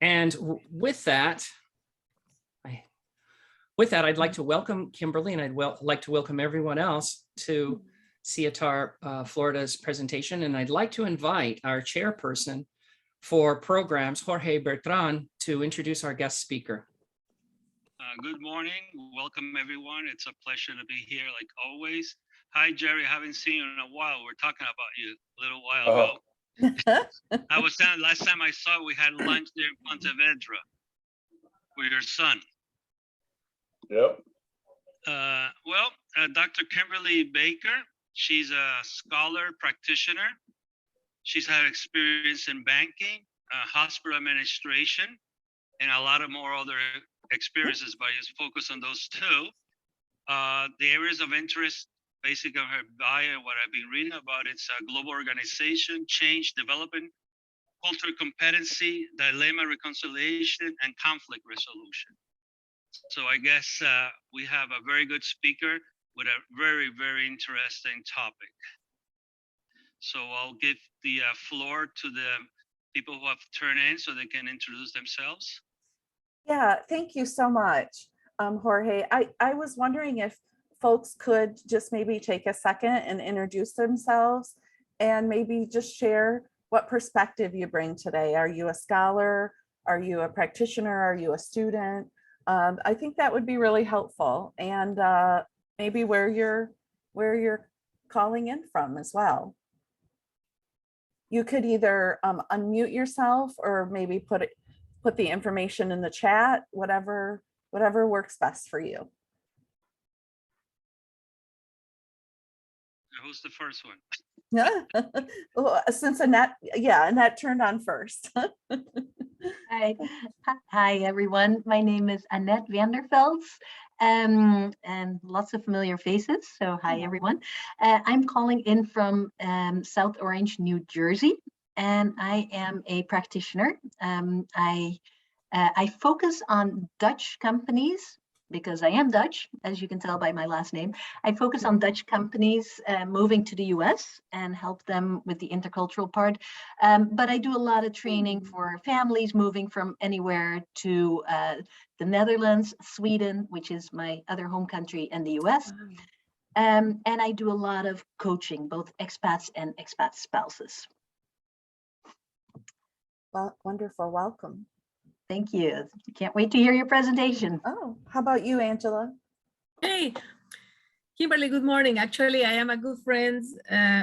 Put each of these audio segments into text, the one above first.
And with that, I'd like to welcome Kimberly, and I'd like to welcome everyone else to SIETAR Florida's presentation. And I'd like to invite our chairperson for programs, Jorge Bertran, to introduce our guest speaker. Good morning. Welcome, everyone. It's a pleasure to be here, like always. Hi, Jerry. I haven't seen you in a while. We're talking about you a little while ago. I was saying last time I saw we had lunch there in Pontevedra with your son. Yep. Dr. Kimberly Baker, she's a scholar practitioner. She's had experience in banking, hospital administration, and a lot of more other experiences, but I just focus on those two. The areas of interest, basically on her bio, what I've been reading about, it's global organization, change, development, cultural competency, dilemma reconciliation, and conflict resolution. So I guess we have a very good speaker with a very, very interesting topic. So I'll give the floor to the people who have turned in so they can introduce themselves. Yeah, thank you so much, Jorge. I was wondering if folks could just maybe take a second and introduce themselves and maybe just share what perspective you bring today. Are you a scholar? Are you a practitioner? Are you a student? I think that would be really helpful, and maybe where you're calling in from as well. You could either unmute yourself or maybe put the information in the chat, whatever works best for you. Who's the first one? Well, since Annette turned on first. Hi, everyone. My name is Annette Vandervelds, and lots of familiar faces. So hi, everyone. I'm calling in from South Orange, New Jersey, and I am a practitioner. I focus on Dutch companies because I am Dutch, as you can tell by my last name. I focus on Dutch companies moving to the US and help them with the intercultural part. But I do a lot of training for families moving from anywhere to the Netherlands, Sweden, which is my other home country, and the US. And I do a lot of coaching, both expats and expat spouses. Well, wonderful, welcome. Thank you. Can't wait to hear your presentation. Oh, how about you, Angela? Hey, Kimberly, good morning. Actually, I am a good friend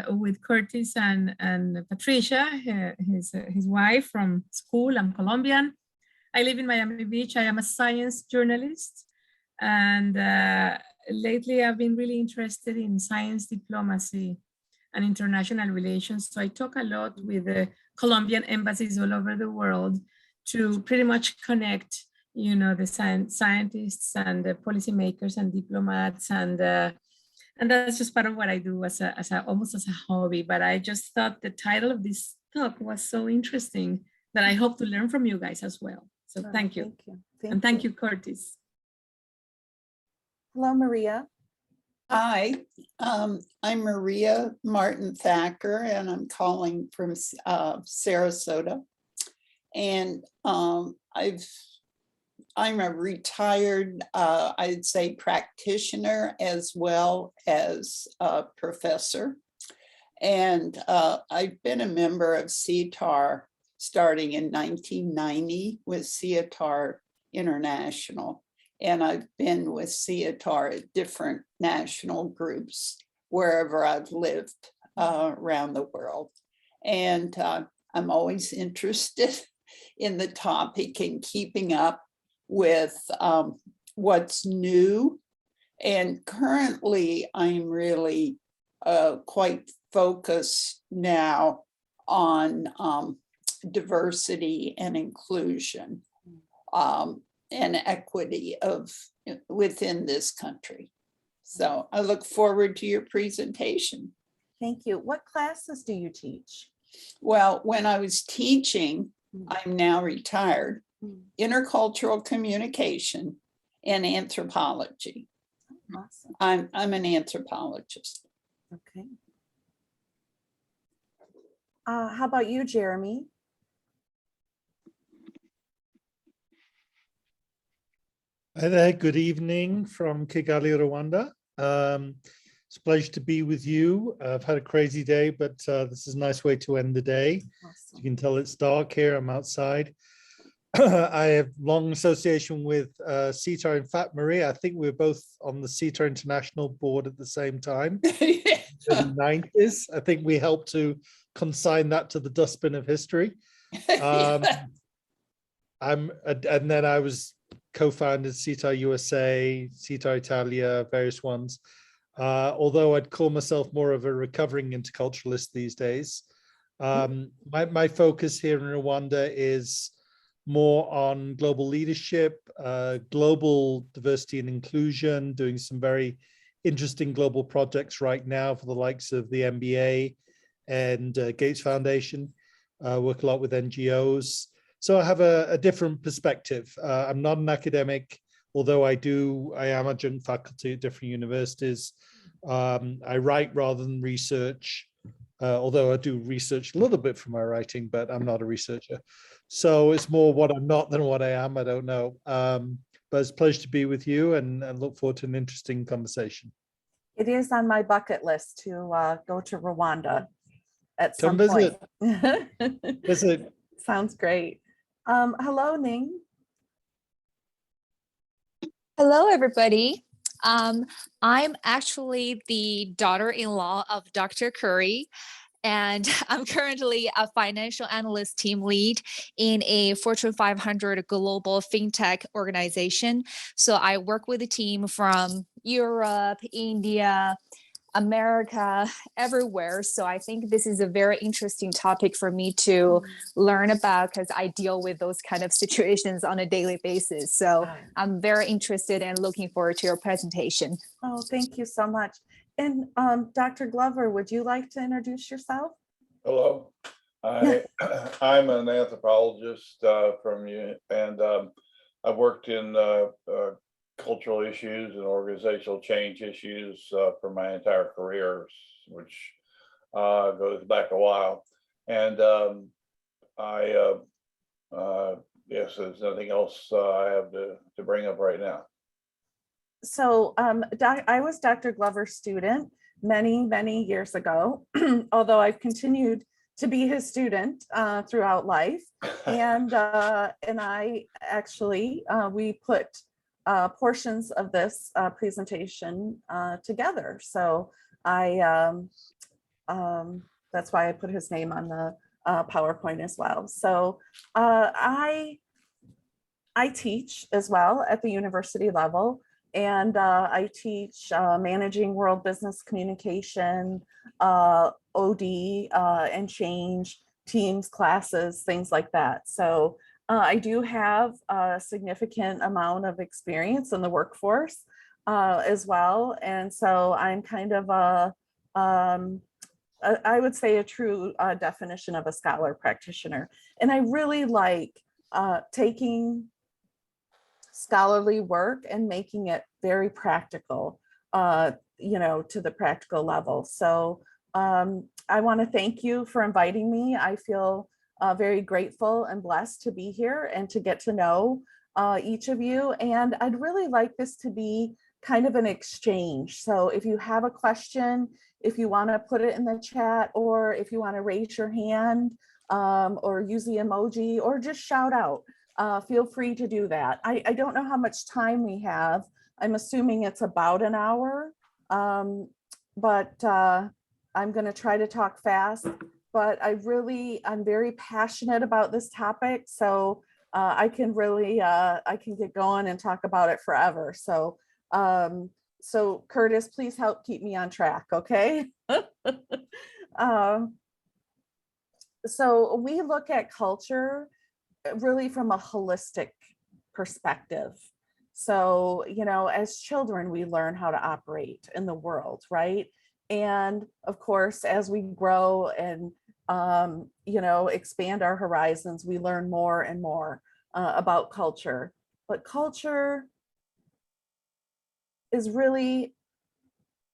with Curtis and Patricia, his wife from school. I'm Colombian. I live in Miami Beach. I am a science journalist. And lately, I've been really interested in science diplomacy and international relations. So I talk a lot with the Colombian embassies all over the world to pretty much connect, the scientists and the policymakers and diplomats, and that's just part of what I do almost as a hobby. But I just thought the title of this talk was so interesting that I hope to learn from you guys as well. So thank you. Thank you, Curtis. Hello, Maria. Hi, I'm Maria Martin Thacker, and I'm calling from Sarasota. And I'm a retired, I'd say, practitioner as well as a professor. And I've been a member of SIETAR starting in 1990 with SIETAR International. And I've been with SIETAR at different national groups wherever I've lived around the world. And I'm always interested in the topic and keeping up with what's new. And currently, I'm really quite focused now on diversity and inclusion and equity within this country. So I look forward to your presentation. Thank you. What classes do you teach? Well, when I was teaching, I'm now retired, intercultural communication and anthropology. Awesome. I'm an anthropologist. Okay. How about you, Jeremy? Hi there, good evening from Kigali, Rwanda. It's a pleasure to be with you. I've had a crazy day, but this is a nice way to end the day. Awesome. You can tell it's dark here, I'm outside. I have long association with SIETAR. In fact, Maria, I think we were both on the SIETAR International board at the same time. In the 90s. I think we helped to consign that to the dustbin of history. And then I was co-founded SIETAR USA, SIETAR Italia, various ones. Although I'd call myself more of a recovering interculturalist these days. My focus here in Rwanda is more on global leadership, global diversity and inclusion, doing some very interesting global projects right now for the likes of the NBA and Gates Foundation, work a lot with NGOs. So I have a different perspective. I'm not an academic, although I am adjunct faculty at different universities. I write rather than research, although I do research a little bit for my writing, but I'm not a researcher. So it's more what I'm not than what I am, I don't know. But it's a pleasure to be with you and look forward to an interesting conversation. It is on my bucket list to go to Rwanda at some Come point. Visit. Sounds great. Hello, Ning. Hello, everybody. I'm actually the daughter-in-law of Dr. Curry, and I'm currently a financial analyst team lead in a Fortune 500 global fintech organization. So I work with a team from Europe, India, America, everywhere. So I think this is a very interesting topic for me to learn about because I deal with those kind of situations on a daily basis. So I'm very interested and looking forward to your presentation. Oh, thank you so much. And Dr. Glover, would you like to introduce yourself? Hello, I'm an anthropologist from you, and I've worked in cultural issues and organizational change issues for my entire career, which goes back a while. And yes, there's nothing else I have to bring up right now. So I was Dr. Glover's student many years ago, although I've continued to be his student throughout life. And I actually, we put portions of this presentation together. So that's why I put his name on the PowerPoint as well. So I teach as well at the university level. And I teach managing world business communication, OD and change, teams, classes, things like that. So I do have a significant amount of experience in the workforce as well. And so I'm kind of I would say a true definition of a scholar practitioner. And I really like taking scholarly work and making it very practical, to the practical level. So I want to thank you for inviting me. I feel very grateful and blessed to be here and to get to know each of you. And I'd really like this to be kind of an exchange. So if you have a question, if you want to put it in the chat, or if you want to raise your hand or use the emoji or just shout out, feel free to do that. I don't know how much time we have. I'm assuming it's about an hour, but I'm going to try to talk fast. But I'm very passionate about this topic, so I can really I can get going and talk about it forever. So so Curtis, please help keep me on track, okay? So we look at culture really from a holistic perspective. So, as children, we learn how to operate in the world, right? And of course, as we grow and, expand our horizons, we learn more and more about culture. But culture is really,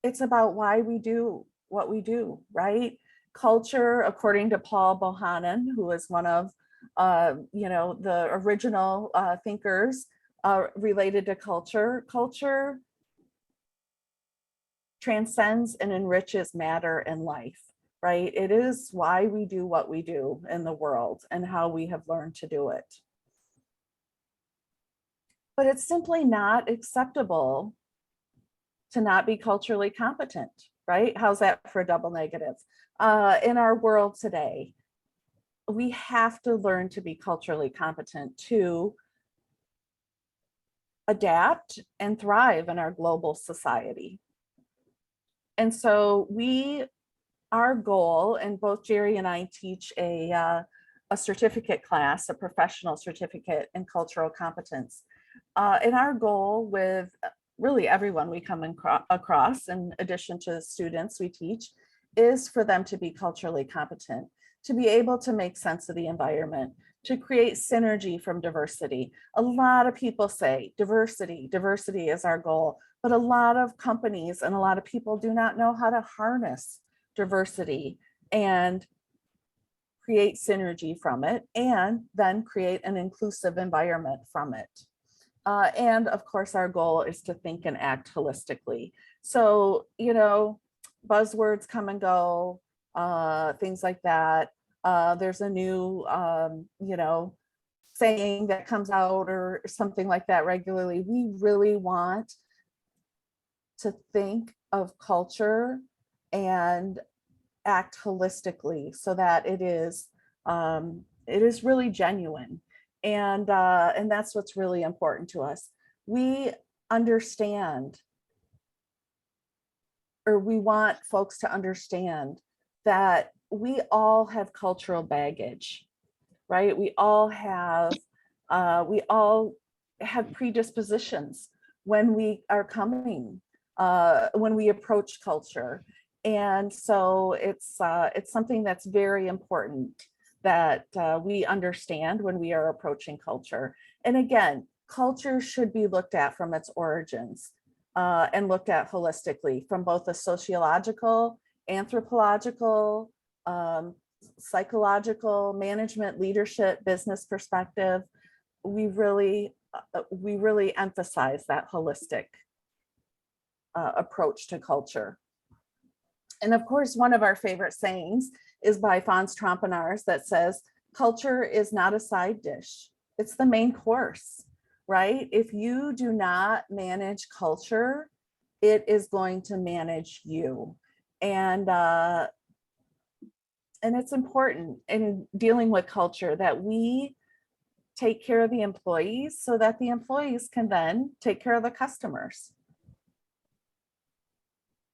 it's about why we do what we do, right? Culture, according to Paul Bohannon, who is one of the original thinkers related to culture. Culture transcends and enriches matter and life, right? It is why we do what we do in the world and how we have learned to do it. But it's simply not acceptable to not be culturally competent, right? How's that for a double negative? In our world today, we have to learn to be culturally competent to adapt and thrive in our global society. And so our goal, and both Jerry and I teach a certificate class, a professional certificate in cultural competence. And our goal with really everyone we come across, in addition to the students we teach, is for them to be culturally competent, to be able to make sense of the environment, to create synergy from diversity. A lot of people say diversity is our goal, but a lot of companies and a lot of people do not know how to harness diversity and create synergy from it, and then create an inclusive environment from it. And of course, our goal is to think and act holistically. So, buzzwords come and go, things like that. There's a new, saying that comes out or something like that regularly. We really want to think of culture and act holistically so that it is really genuine. And that's what's really important to us. We understand, or we want folks to understand, that we all have cultural baggage, right? We all have predispositions when we are coming, when we approach culture. And so it's something that's very important that we understand when we are approaching culture. And again, culture should be looked at from its origins and looked at holistically from both a sociological, anthropological, psychological, management, leadership, business perspective. We really emphasize that holistic approach to culture. And of course, one of our favorite sayings is by Franz Trampenaars that says, culture is not a side dish, it's the main course, right? If you do not manage culture, it is going to manage you. And it's important in dealing with culture that we take care of the employees so that the employees can then take care of the customers.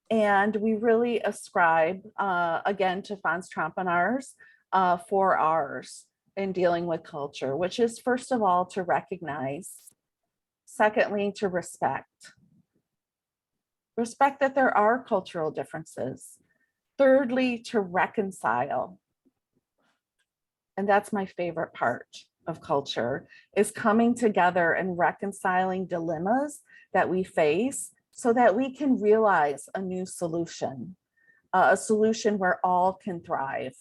And we really ascribe, again, to Franz Trampenaars, 4 R's in dealing with culture, which is first of all, to recognize, secondly, to respect that there are cultural differences, thirdly, to reconcile. And that's my favorite part of culture, is coming together and reconciling dilemmas that we face so that we can realize a new solution, a solution where all can thrive.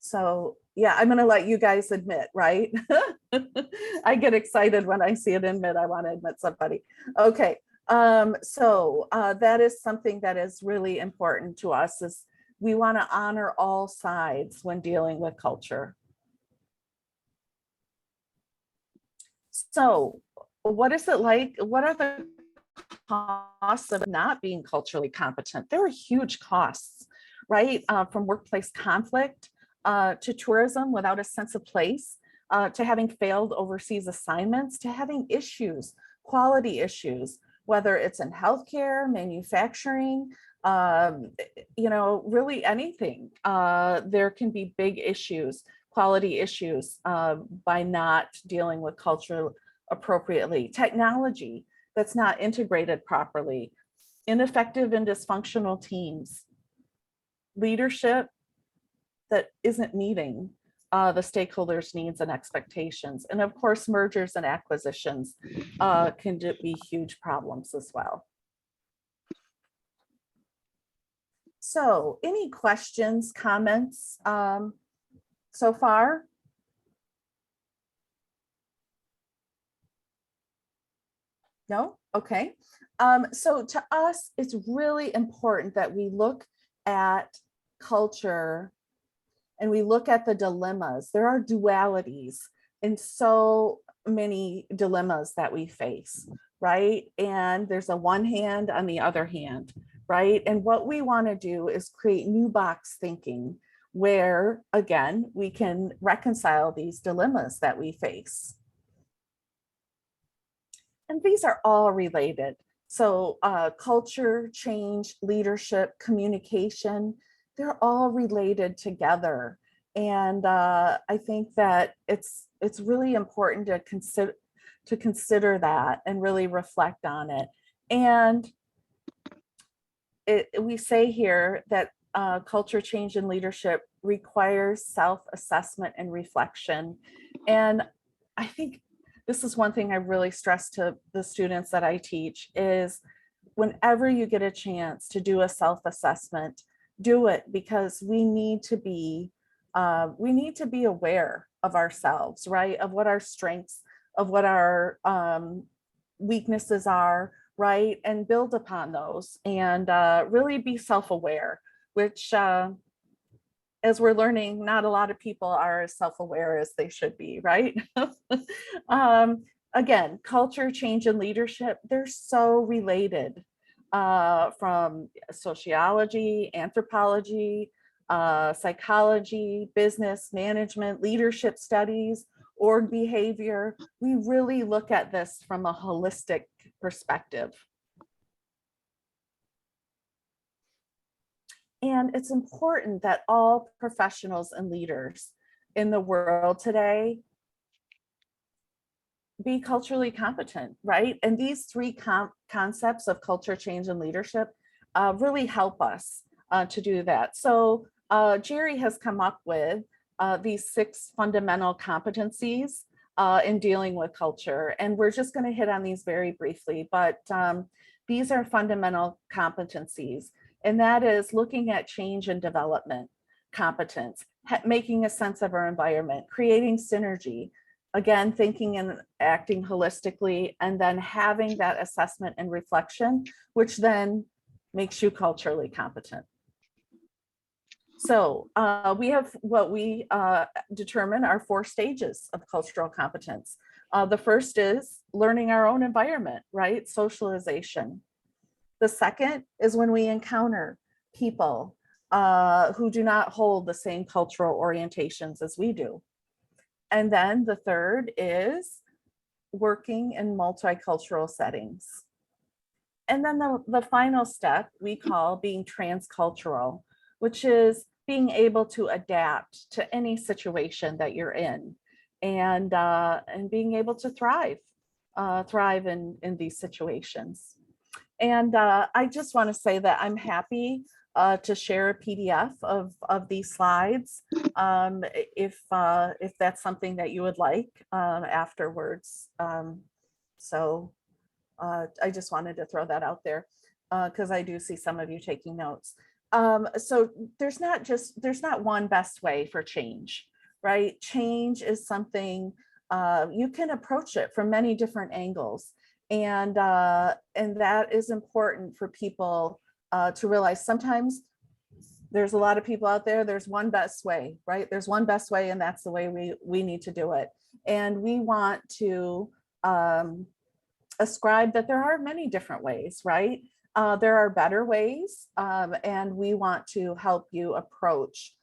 So yeah, I'm gonna let you guys admit, right? I get excited when I see it admit, I wanna admit somebody. Okay, so that is something that is really important to us, is we wanna honor all sides when dealing with culture. So what is it like? What are the costs of not being culturally competent? There are huge costs, right? From workplace conflict to tourism without a sense of place, to having failed overseas assignments, to having issues, quality issues, whether it's in healthcare, manufacturing, really anything. There can be big issues, quality issues, by not dealing with culture appropriately. Technology that's not integrated properly, ineffective and dysfunctional teams, leadership that isn't meeting the stakeholders' needs and expectations. And of course, mergers and acquisitions can be huge problems as well. So any questions, comments so far? No? Okay. So to us, it's really important that we look at culture and we look at the dilemmas. There are dualities in so many dilemmas that we face, right? And there's a one hand on the other hand, right? And what we want to do is create new box thinking where, again, we can reconcile these dilemmas that we face. And these are all related. So culture, change, leadership, communication, they're all related together. And I think that it's really important to consider that and really reflect on it. And we say here that culture, change, and leadership requires self-assessment and reflection. And I think this is one thing I really stress to the students that I teach is whenever you get a chance to do a self-assessment, do it, because we need to be aware of ourselves, right? Of what our strengths, of what our weaknesses are, right? And build upon those and really be self-aware, which as we're learning, not a lot of people are as self-aware as they should be, right? Again, culture, change, and leadership, they're so related from sociology, anthropology, psychology, business, management, leadership studies, org behavior. We really look at this from a holistic perspective. And it's important that all professionals and leaders in the world today be culturally competent, right? And these three concepts of culture, change, and leadership really help us to do that. So Jerry has come up with these 6 fundamental competencies in dealing with culture. And we're just going to hit on these very briefly, but these are fundamental competencies. And that is looking at change and development competence, making a sense of our environment, creating synergy, again, thinking and acting holistically, and then having that assessment and reflection, which then makes you culturally competent. So we have what we determine are 4 stages of cultural competence. The first is learning our own environment, right? Socialization. The second is when we encounter people who do not hold the same cultural orientations as we do. And then the third is working in multicultural settings. And then the final step we call being transcultural, which is being able to adapt to any situation that you're in and being able to thrive in these situations. And I just want to say that I'm happy to share a PDF of these slides if that's something that you would like afterwards. So I just wanted to throw that out there because I do see some of you taking notes. So there's not one best way for change, right? Change is something you can approach it from many different angles. And that is important for people to realize. Sometimes there's a lot of people out there, there's one best way, right? There's one best way, and that's the way we need to do it. And we want to ascribe that there are many different ways, right? There are better ways, and we want to help you approach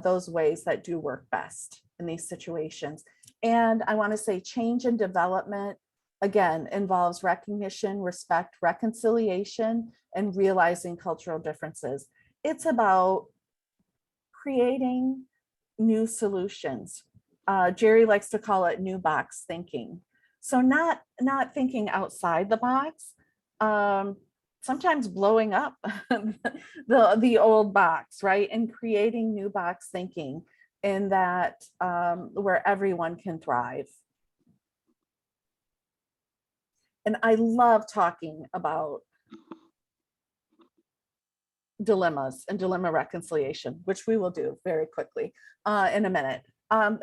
those ways that do work best in these situations. And I want to say change and development, again, involves recognition, respect, reconciliation, and realizing cultural differences. It's about creating new solutions. Jerry likes to call it new box thinking. So not thinking outside the box, sometimes blowing up the old box, right? And creating new box thinking in that where everyone can thrive. And I love talking about dilemmas and dilemma reconciliation, which we will do very quickly in a minute.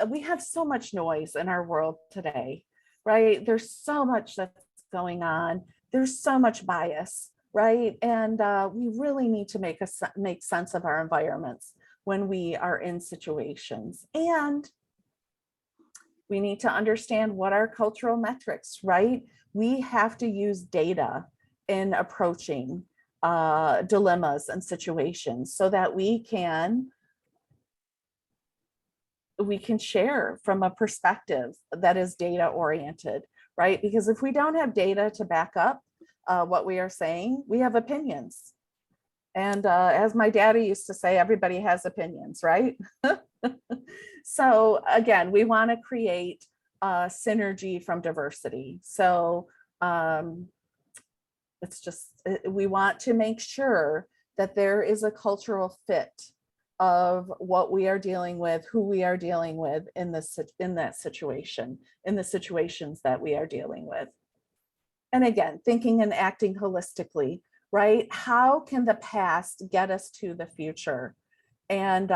We have so much noise in our world today, right? There's so much that's going on. There's so much bias, right? And we really need to make sense of our environments when we are in situations. And we need to understand what are cultural metrics, right? We have to use data in approaching dilemmas and situations so that we can share from a perspective that is data oriented, right? Because if we don't have data to back up what we are saying, we have opinions. And as my daddy used to say, everybody has opinions, right? So again, we want to create synergy from diversity. So we want to make sure that there is a cultural fit of what we are dealing with, who we are dealing with in that situation, in the situations that we are dealing with. And again, thinking and acting holistically, right? How can the past get us to the future? And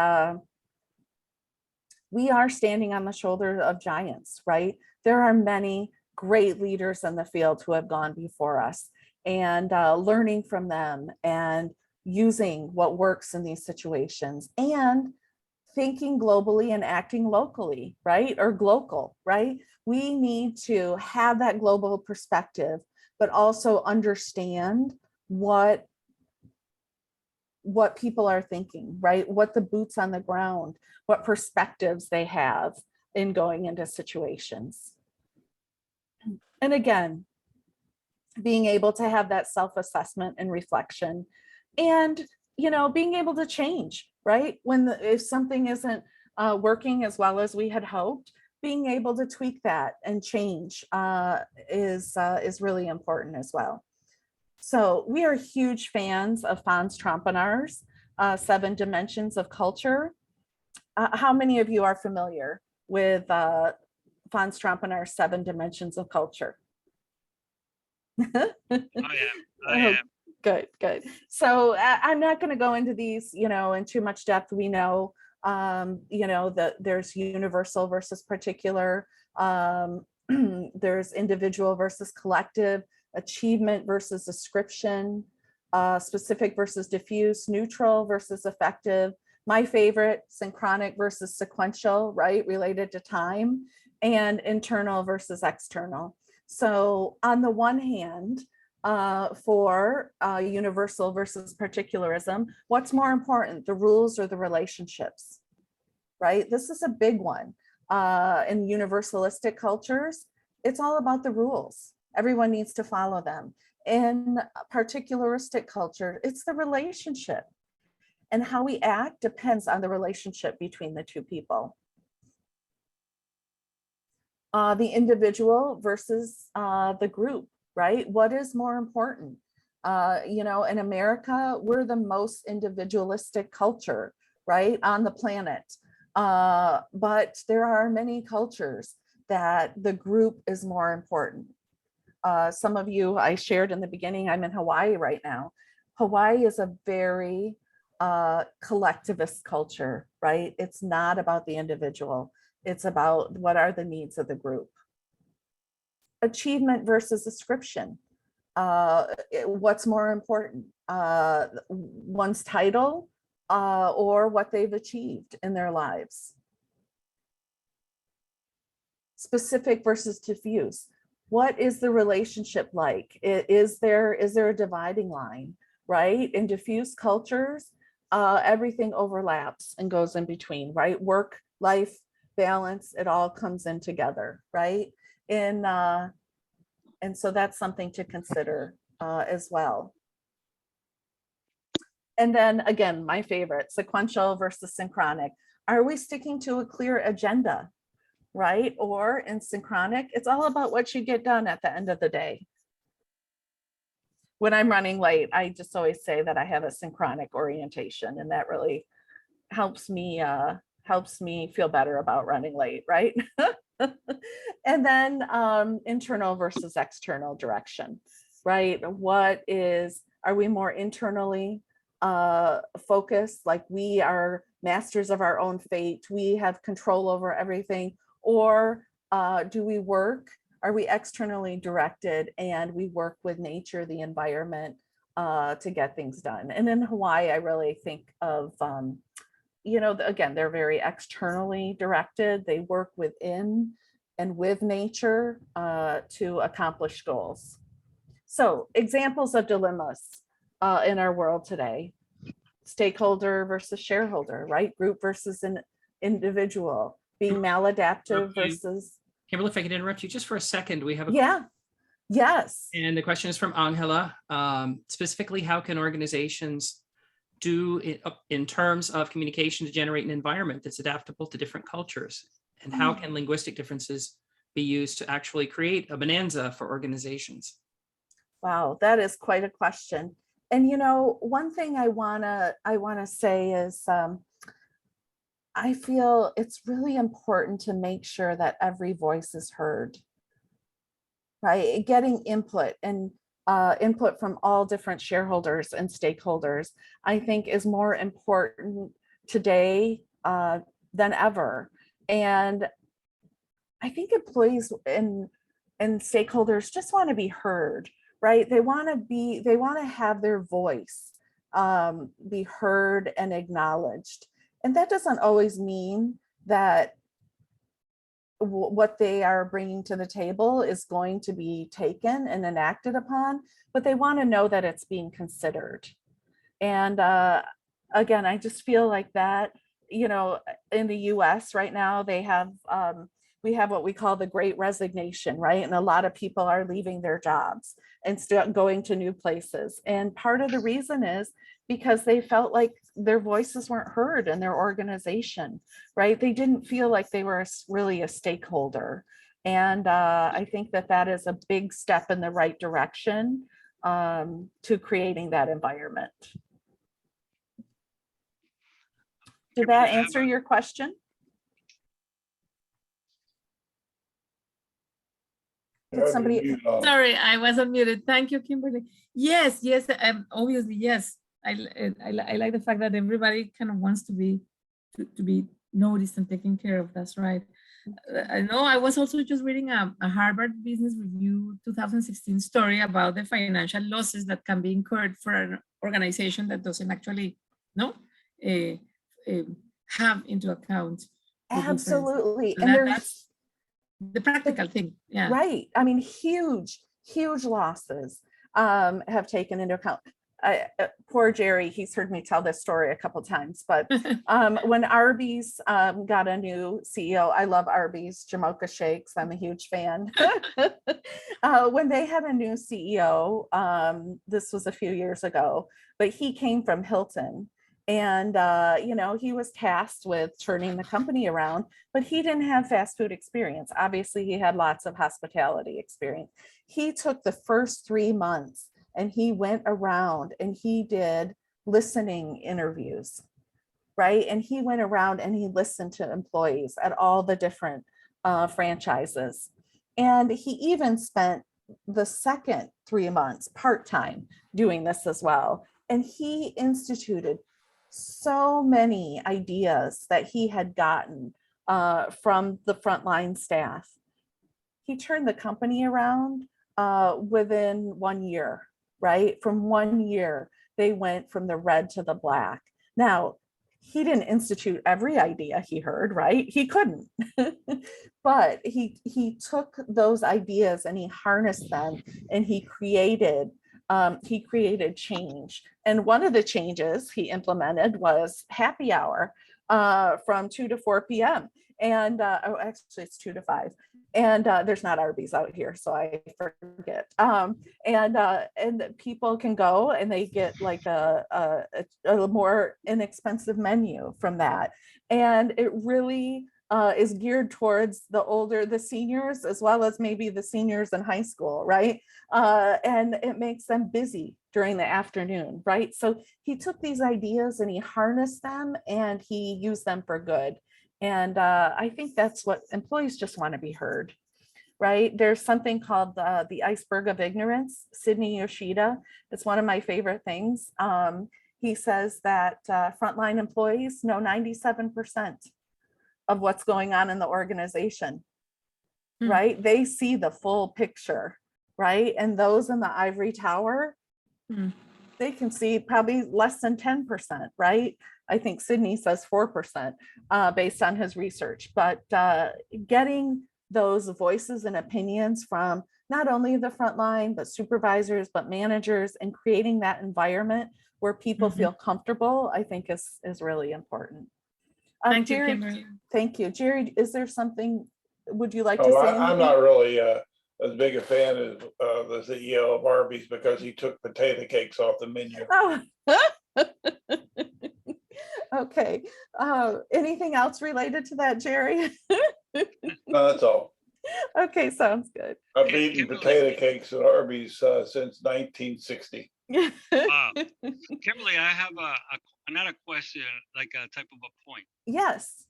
we are standing on the shoulder of giants, right? There are many great leaders in the field who have gone before us, and learning from them and using what works in these situations, and thinking globally and acting locally, right? Or global, right? We need to have that global perspective, but also understand what people are thinking, right? What the boots on the ground, what perspectives they have in going into situations. And again, being able to have that self-assessment and reflection, and being able to change, right? If something isn't working as well as we had hoped, being able to tweak that and change is really important as well. So we are huge fans of Franz Trampenaar's 7 Dimensions of Culture. How many of you are familiar with Franz Trampenaar's 7 Dimensions of Culture? I am. Good. So I'm not going to go into these, in too much depth. We know, that there's universal versus particular. There's individual versus collective, achievement versus ascription, specific versus diffuse, neutral versus effective. My favorite, synchronic versus sequential, right? Related to time, and internal versus external. So on the one hand, for universal versus particularism, what's more important, the rules or the relationships, right? This is a big one. In universalistic cultures, it's all about the rules. Everyone needs to follow them. In particularistic culture, it's the relationship. And how we act depends on the relationship between the two people. The individual versus the group, right? What is more important? In America, we're the most individualistic culture, right, on the planet. But there are many cultures that the group is more important. Some of you, I shared in the beginning, I'm in Hawaii right now. Hawaii is a very collectivist culture, right? It's not about the individual. It's about what are the needs of the group. Achievement versus ascription. What's more important? One's title or what they've achieved in their lives. Specific versus diffuse. What is the relationship like? Is there a dividing line, right? In diffuse cultures, everything overlaps and goes in between, right? Work, life, balance, it all comes in together, right? And so that's something to consider as well. And then again, my favorite, sequential versus synchronic. Are we sticking to a clear agenda, right? Or in synchronic, it's all about what you get done at the end of the day. When I'm running late, I just always say that I have a synchronic orientation, and that really helps me feel better about running late, right? And then internal versus external direction, right? Are we more internally focus, like we are masters of our own fate, we have control over everything? Or do we work, are we externally directed and we work with nature, the environment, to get things done? And in Hawaii, I really think of, you know, again, they're very externally directed. They work within and with nature to accomplish goals. So examples of dilemmas in our world today: stakeholder versus shareholder, right? Group versus an individual, being maladaptive versus. Kimberly, if I could interrupt you just for a second, we have a Yeah, yes. and the question is from Angela. Specifically, how can organizations do it in terms of communication to generate an environment that's adaptable to different cultures? And how can linguistic differences be used to actually create a bonanza for organizations? Wow, that is quite a question. And you know, one thing I wanna say is I feel it's really important to make sure that every voice is heard, right? Getting input and input from all different shareholders and stakeholders, I think, is more important today than ever. And I think employees and stakeholders just want to be heard, right? They want to have their voice be heard and acknowledged. And that doesn't always mean that what they are bringing to the table is going to be taken and enacted upon, but they want to know that it's being considered. And again, I just feel like that, you know, in the US right now, they have, we have what we call the Great Resignation, right? And a lot of people are leaving their jobs and going to new places. And part of the reason is because they felt like their voices weren't heard in their organization, right? They didn't feel like they were really a stakeholder. And I think that that is a big step in the right direction to creating that environment. Did that answer your question? Did somebody? Sorry, I was unmuted. Thank you, Kimberly. Yes, yes, obviously, yes. I like the fact that everybody kind of wants to be noticed and taken care of. That's right. I know I was also just reading a Harvard Business Review 2016 story about the financial losses that can be incurred for an organization that doesn't actually have into account. Absolutely. So and that's the practical thing. Yeah. Right. I mean, huge losses have taken into account. Poor Jerry, he's heard me tell this story a couple times, but when Arby's got a new CEO, I love Arby's, Jamocha Shakes, I'm a huge fan. When they had a new CEO, this was a few years ago, but he came from Hilton. And, you know, he was tasked with turning the company around, but he didn't have fast food experience. Obviously, he had lots of hospitality experience. He took the first 3 months and he went around and he did listening interviews, right? And he went around and he listened to employees at all the different franchises. And he even spent the second 3 months part-time doing this as well. And he instituted so many ideas that he had gotten from the frontline staff. He turned the company around within 1 year, right? From 1 year, they went from the red to the black. Now, he didn't institute every idea he heard, right? He couldn't, but he took those ideas and he harnessed them and he created change. And one of the changes he implemented was happy hour from 2 to 4 p.m. And actually it's 2 to 5. And there's not Arby's out here, so I forget. And people can go and they get like a more inexpensive menu from that. And it really is geared towards the seniors, as well as maybe the seniors in high school, right? And it makes them busy during the afternoon, right? So he took these ideas and he harnessed them and he used them for good. And I think that's what employees just want to be heard, right? There's something called the iceberg of ignorance, Sidney Yoshida. It's one of my favorite things. he says that frontline employees know 97% of what's going on in the organization, right? They see the full picture, right? And those in the ivory tower, they can see probably less than 10%, right? I think Sydney says 4% based on his research, but getting those voices and opinions from not only the front line, but supervisors, but managers, and creating that environment where people feel comfortable, I think is really important. Thank you, Jerry, Kimberly. thank you. Jerry, is there something, would you like to Oh, say I'm anything? not really as big a fan as the CEO of Arby's because he took potato cakes off the menu. Oh. Okay. Anything else related to that, Jerry? No, that's all. Okay, sounds good. I've eaten potato cakes at Arby's since 1960. Kimberly, I have another question, like a type of a point. Yes.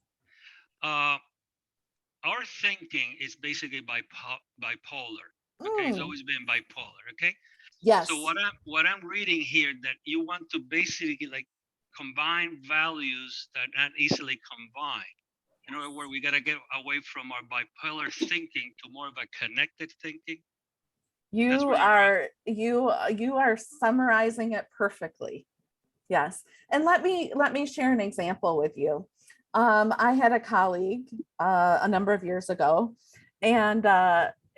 Our thinking is basically bipolar. Okay, it's always been bipolar. Okay. Yes. So what I'm reading here, that you want to basically like combine values that are not easily combined. In other words, we got to get away from our bipolar thinking to more of a connected thinking. You are summarizing it perfectly. Yes. And let me share an example with you. I had a colleague a number of years ago, and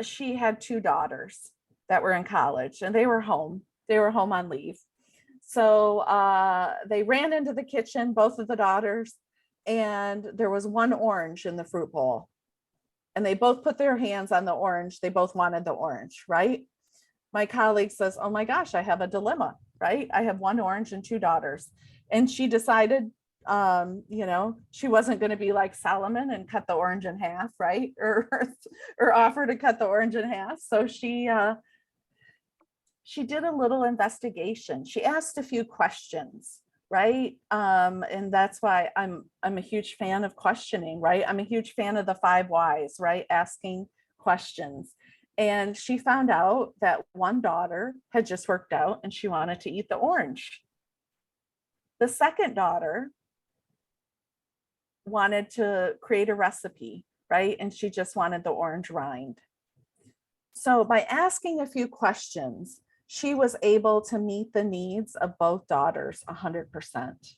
she had 2 daughters that were in college, and they were home on leave. So they ran into the kitchen, both of the daughters, and there was one orange in the fruit bowl. And they both put their hands on the orange. They both wanted the orange, right? My colleague says, oh my gosh, I have a dilemma, right? I have 1 orange and 2 daughters. And she decided, she wasn't going to be like Solomon and cut the orange in half, right? Or offer to cut the orange in half. So she did a little investigation. She asked a few questions, right? And that's why I'm a huge fan of questioning, right? I'm a huge fan of the 5 whys, right? Asking questions. And she found out that one daughter had just worked out and she wanted to eat the orange. The second daughter wanted to create a recipe, right? And she just wanted the orange rind. So by asking a few questions, she was able to meet the needs of both daughters 100%.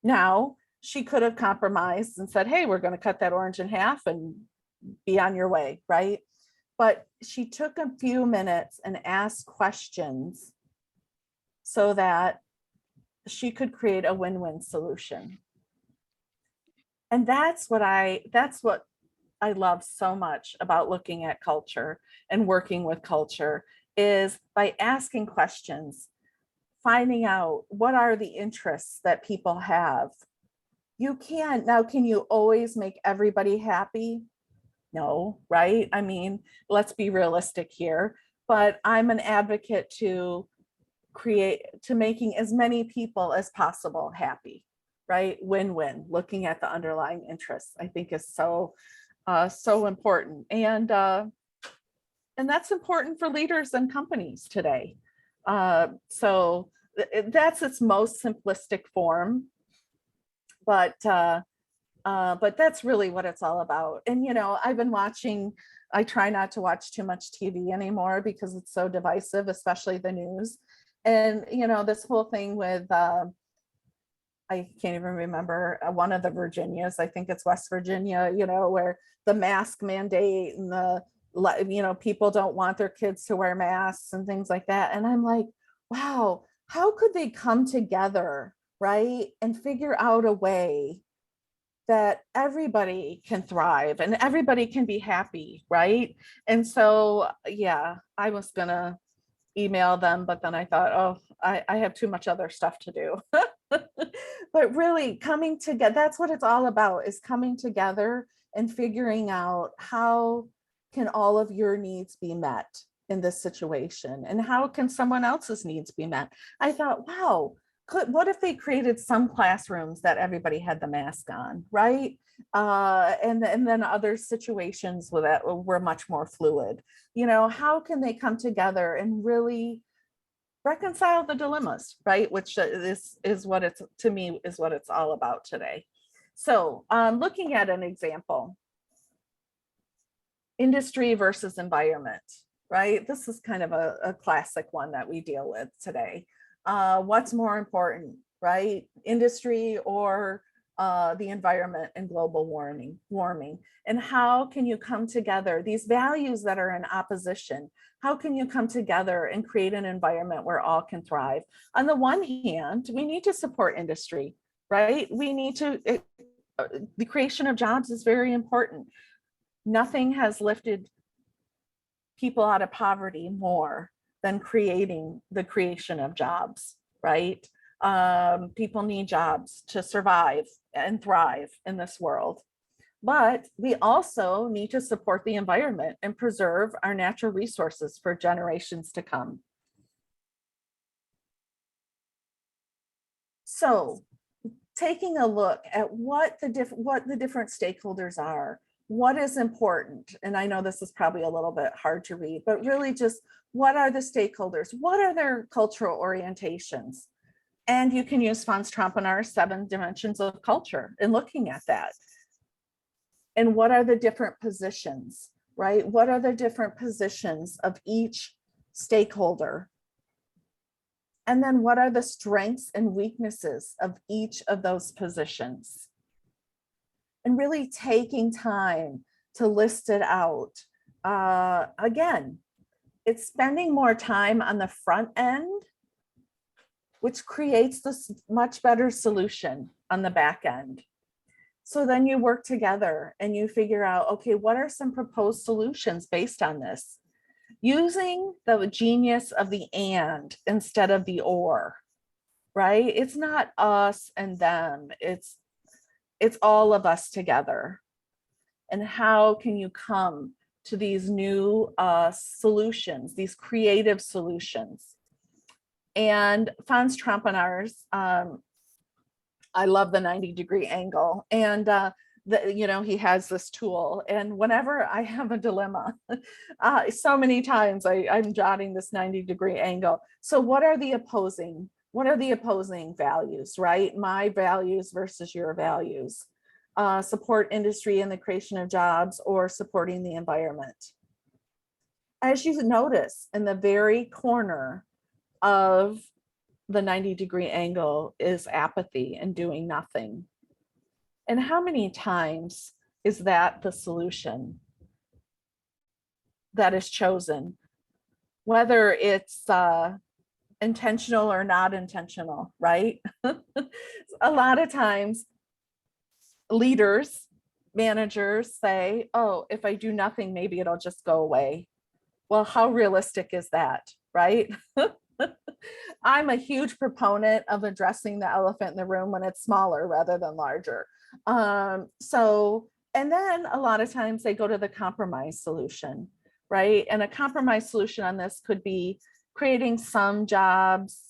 Now, she could have compromised and said, hey, we're going to cut that orange in half and be on your way, right? But she took a few minutes and asked questions so that she could create a win-win solution. And that's what I love so much about looking at culture and working with culture, is by asking questions, finding out what are the interests that people have. Can you always make everybody happy? No, right? I mean, let's be realistic here, but I'm an advocate to making as many people as possible happy, right? Win-win, looking at the underlying interests, I think is so important. And that's important for leaders and companies today. So that's its most simplistic form, but that's really what it's all about. And, I've been watching, I try not to watch too much TV anymore because it's so divisive, especially the news. And, this whole thing with, I can't even remember, one of the Virginias, I think it's West Virginia, where the mask mandate and people don't want their kids to wear masks and things like that. And I'm like, wow, how could they come together, right? And figure out a way that everybody can thrive and everybody can be happy, right? And so, yeah, I was gonna email them, but then I thought, oh, I have too much other stuff to do. But really coming together, that's what it's all about, is coming together and figuring out how can all of your needs be met in this situation, and how can someone else's needs be met. I thought, wow, what if they created some classrooms that everybody had the mask on, right? And then other situations where that were much more fluid. How can they come together and really reconcile the dilemmas, right? Which is what it's, to me, is what it's all about today. So looking at an example, industry versus environment, right? This is kind of a classic one that we deal with today. What's more important, right? Industry or the environment and global warming? And how can you come together? These values that are in opposition, how can you come together and create an environment where all can thrive? On the one hand, we need to support industry, right? We need to, the creation of jobs is very important. Nothing has lifted people out of poverty more than creating the creation of jobs, right? People need jobs to survive and thrive in this world. But we also need to support the environment and preserve our natural resources for generations to come. So taking a look at what the different stakeholders are, what is important, and I know this is probably a little bit hard to read, but really just what are the stakeholders? What are their cultural orientations? And you can use Franz Trompenaar's 7 dimensions of culture in looking at that. And what are the different positions, right? What are the different positions of each stakeholder? And then what are the strengths and weaknesses of each of those positions? And really taking time to list it out. Again, it's spending more time on the front end, which creates this much better solution on the back end. So then you work together and you figure out, okay, what are some proposed solutions based on this? Using the genius of the and instead of the or, right? It's not us and them, it's all of us together. And how can you come to these new solutions, these creative solutions? And Franz Trompenaar's, I love the 90-degree angle. And he has this tool. And whenever I have a dilemma, so many times I'm jotting this 90-degree angle. So what are the opposing values, right? My values versus your values. Support industry and the creation of jobs, or supporting the environment. As you notice, in the very corner of the 90-degree angle is apathy and doing nothing. And how many times is that the solution that is chosen, whether it's intentional or not intentional, right? A lot of times leaders, managers say, oh, if I do nothing, maybe it'll just go away. Well, how realistic is that, right? I'm a huge proponent of addressing the elephant in the room when it's smaller rather than larger. And then a lot of times they go to the compromise solution, right? And a compromise solution on this could be creating some jobs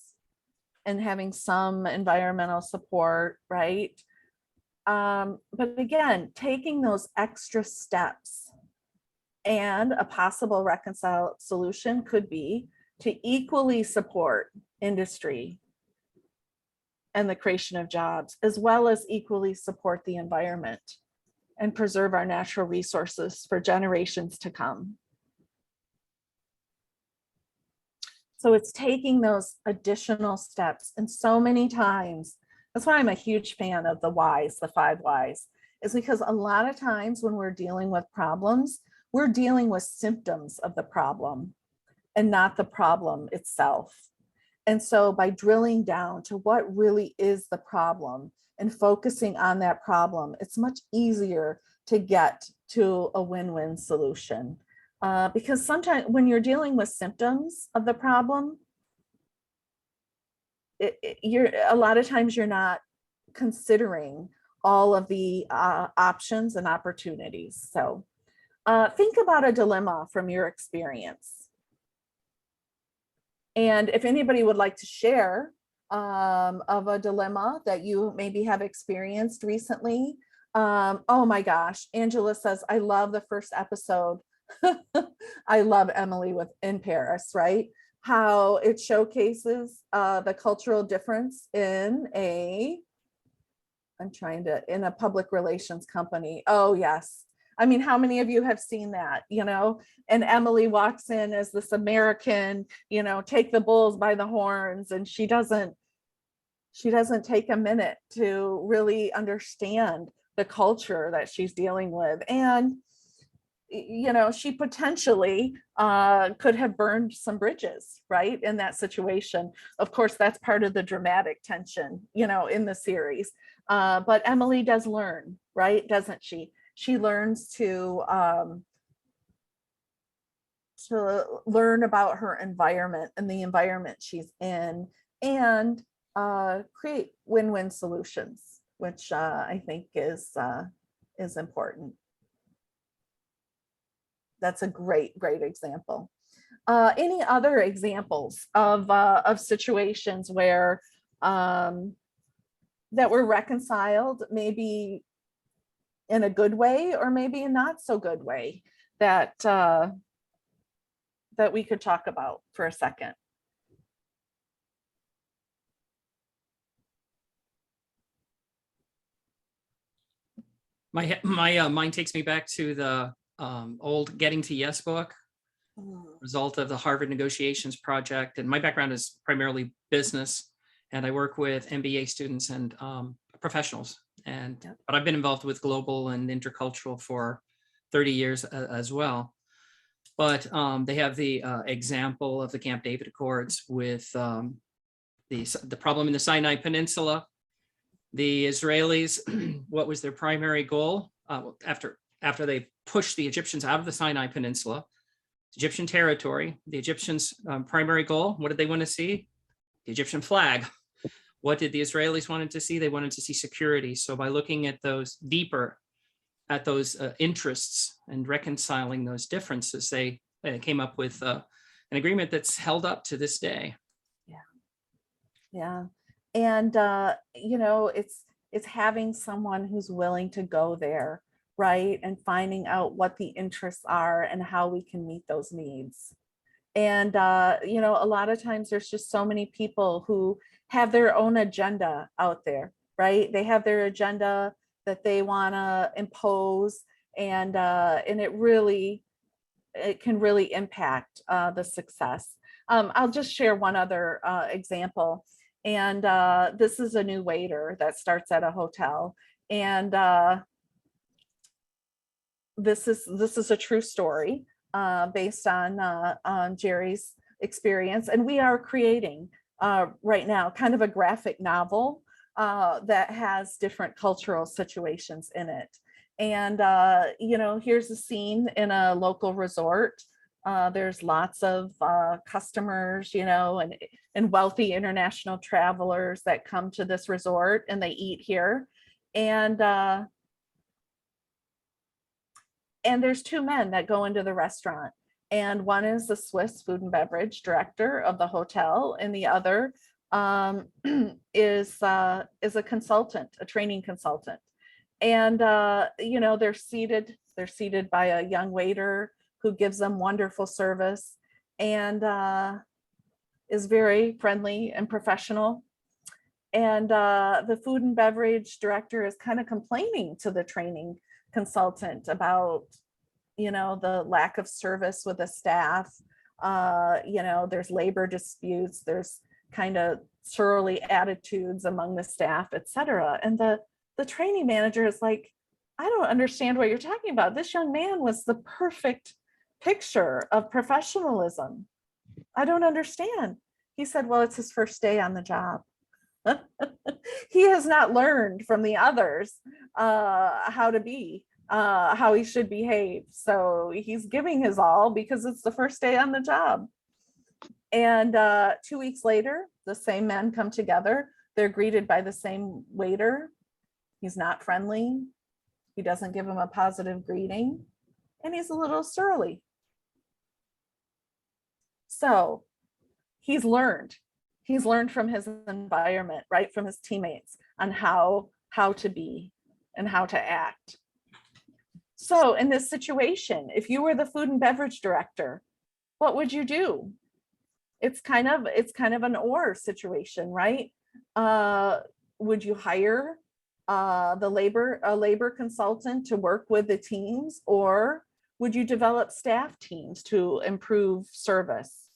and having some environmental support, right? But again, taking those extra steps, and a possible reconcile solution could be to equally support industry and the creation of jobs, as well as equally support the environment and preserve our natural resources for generations to come. So it's taking those additional steps, and so many times, that's why I'm a huge fan of the whys, the 5 whys, is because a lot of times when we're dealing with problems, we're dealing with symptoms of the problem and not the problem itself. And so by drilling down to what really is the problem and focusing on that problem, it's much easier to get to a win-win solution. Because sometimes when you're dealing with symptoms of the problem, a lot of times you're not considering all of the options and opportunities. So think about a dilemma from your experience. And if anybody would like to share of a dilemma that you maybe have experienced recently. Oh my gosh, Angela says, I love the first episode. I love Emily in Paris, right? how it showcases the cultural difference in a public relations company. Oh, yes. I mean, how many of you have seen that, you know? And Emily walks in as this American, you know, take the bulls by the horns, and she doesn't take a minute to really understand the culture that she's dealing with. And, you know, she potentially could have burned some bridges, right, in that situation. Of course, that's part of the dramatic tension, you know, in the series. But Emily does learn, right, doesn't she? She learns to learn about her environment and the environment she's in, and create win-win solutions, which I think is important. That's a great example. Any other examples of situations where that were reconciled, maybe in a good way or maybe a not so good way, that that we could talk about for a second? My mind takes me back to the old Getting to Yes book, result of the Harvard negotiations project. And my background is primarily business, and I work with MBA students and professionals. And but I've been involved with global and intercultural for 30 years as well. But they have the example of the Camp David Accords with the problem in the Sinai Peninsula. The Israelis, what was their primary goal after they pushed the Egyptians out of the Sinai Peninsula, Egyptian territory? The Egyptians' primary goal, what did they want to see? The Egyptian flag. What did the Israelis wanted to see? They wanted to see security. So by looking at those deeper, at those interests and reconciling those differences, they came up with an agreement that's held up to this day. Yeah. And you know, it's having someone who's willing to go there, right, and finding out what the interests are and how we can meet those needs. And you know, a lot of times there's just so many people who have their own agenda out there, right? They have their agenda that they want to impose, and it can really impact the success. I'll just share one other example. And this is a new waiter that starts at a hotel. And this is a true story based on Jerry's experience. And we are creating right now kind of a graphic novel that has different cultural situations in it. And you know, here's a scene in a local resort. There's lots of customers, you know, and wealthy international travelers that come to this resort and they eat here. And there's two men that go into the restaurant, and one is the Swiss food and beverage director of the hotel, and the other is a consultant, a training consultant. And you know, they're seated by a young waiter who gives them wonderful service and is very friendly and professional. And the food and beverage director is kind of complaining to the training consultant about, you know, the lack of service with the staff. You know, there's labor disputes, there's kind of surly attitudes among the staff, etc. And the training manager is like, I don't understand what you're talking about. This young man was the perfect picture of professionalism. I don't understand. He said, well, it's his first day on the job. He has not learned from the others how to be, how he should behave. So he's giving his all because it's the first day on the job. And 2 weeks later, the same men come together. They're greeted by the same waiter. He's not friendly. He doesn't give him a positive greeting, and he's a little surly. So he's learned from his environment, right, from his teammates, on how to be and how to act. So in this situation, if you were the food and beverage director, what would you do? it's kind of an or situation, right? Would you hire a labor consultant to work with the teams, or would you develop staff teams to improve service,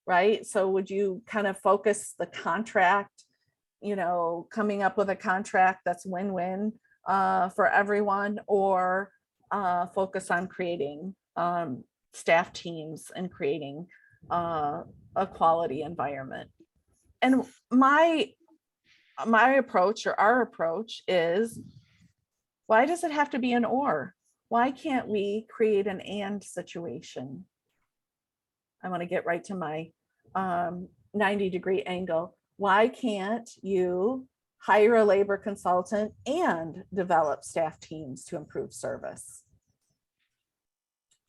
right? So would you kind of focus the contract, coming up with a contract that's win-win for everyone, or focus on creating staff teams and creating a quality environment? And my approach, or our approach, is, why does it have to be an or? Why can't we create an and situation? I want to get right to my 90-degree angle. Why can't you hire a labor consultant and develop staff teams to improve service?